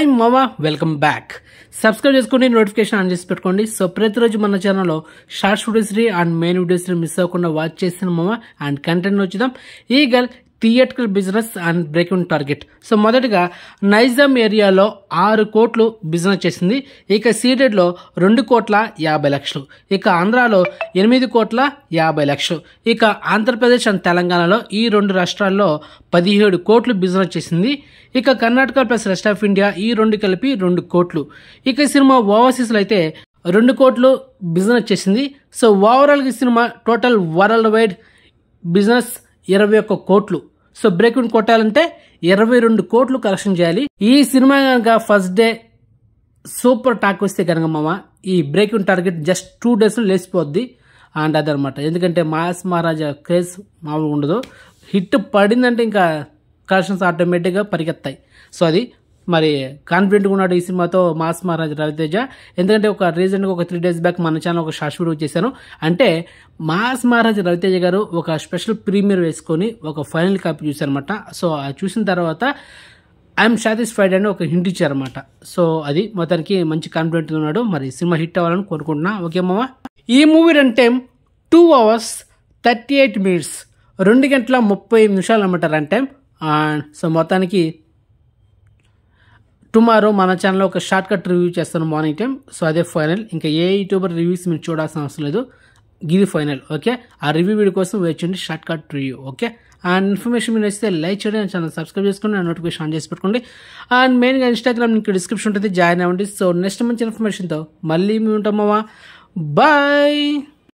Hi మామ, welcome back. Subscribe చేసుకోండి, notification on చేసి పెట్టుకోండి. సో ప్రతిరోజు మన ఛానల్లో షార్ట్స్ వీడియోస్ని అండ్ మెయిన్ వీడియోస్ని మిస్ అవ్వకుండా వాచ్ చేసిన మామ. అండ్ కంటెంట్ వచ్చేద్దాం. ఈ గల్ theatrical business and breaking target. So మొదటగా నైజాం ఏరియాలో 6 కోట్లు బిజినెస్ చేసింది. ఇక సీడెడ్లో 2,50,00,000. ఇక ఆంధ్రాలో 8,50,00,000. ఇక ఆంధ్రప్రదేశ్ అండ్ తెలంగాణలో ఈ 2 రాష్ట్రాల్లో 17 కోట్లు బిజినెస్ చేసింది. ఇక Karnataka plus rest of India ఈ 2 కలిపి 2 కోట్లు. ఇక ఈ సినిమా ఓవర్సీస్లో అయితే 2 కోట్లు బిజినెస్ చేసింది. సో ఓవరాల్గా ఈ cinema total world wide business 21 కోట్లు. సో బ్రేక్ కొట్టాలంటే 22 కోట్లు కలెక్షన్ చేయాలి. ఈ సినిమా కనుక ఫస్ట్ డే సూపర్ టాక్ వస్తే కనుక మామ ఈ బ్రేక్ టార్గెట్ జస్ట్ 2 డేస్లో లేచిపోద్ది. అండ్ అదనమాట. ఎందుకంటే మాస్ మహారాజా క్రేజ్ మామూలుగా ఉండదు. హిట్ పడిందంటే ఇంకా కలెక్షన్స్ ఆటోమేటిక్గా పరిగెత్తాయి. సో అది మరి కాన్ఫిడెంట్గా ఉన్నాడు ఈ సినిమాతో మాస్ మహారాజ్ రవితేజ. ఎందుకంటే రీసెంట్గా ఒక 3 డేస్ బ్యాక్ మన ఛానల్ ఒక షార్ట్ వీడియో చేశాను. అంటే మాస్ మహారాజ్ రవితేజ గారు ఒక స్పెషల్ ప్రీమియర్ వేసుకొని ఒక ఫైనల్ కాపీ చూశారనమాట. సో అది చూసిన తర్వాత ఐఎమ్ సాటిస్ఫైడ్ అని ఒక హింట్ ఇచ్చారనమాట. సో అది మొత్తానికి మంచి కాన్ఫిడెంట్గా ఉన్నాడు. మరి సినిమా హిట్ అవ్వాలని కోరుకుంటున్నా. ఓకే మామ. ఈ movie run time 2 hours 38 minutes, 2 గంటల 30 నిమిషాలు అనమాట రన్ టైం. అండ్ సో మొత్తానికి టుమారో మన ఛానల్లో ఒక షార్ట్ కట్ రివ్యూ చేస్తాను మార్నింగ్ టైం. సో అదే ఫైనల్. ఇంకా ఏ యూట్యూబర్ రివ్యూస్ మీరు చూడాల్సిన అవసరం లేదు. ఇది ఫైనల్. ఓకే, ఆ రివ్యూ వీడియో కోసం వెయిట్ చేయండి. Short cut review. Okay, and information మీరు నచ్చితే లైక్ చేయండి, ఛానల్ సబ్స్క్రైబ్ చేసుకోండి, నోటిఫికేషన్ ఆన్ చేసి పెట్టుకోండి. అండ్ మెయిన్గా ఇన్స్టాగ్రామ్ లింక్ డిస్క్రిప్షన్ ఉంటుంది, జాయిన్ అవ్వండి. సో నెక్స్ట్ మంచి ఇన్ఫర్మేషన్తో మళ్ళీ మేము ఉంటామమ్మా. బాయ్.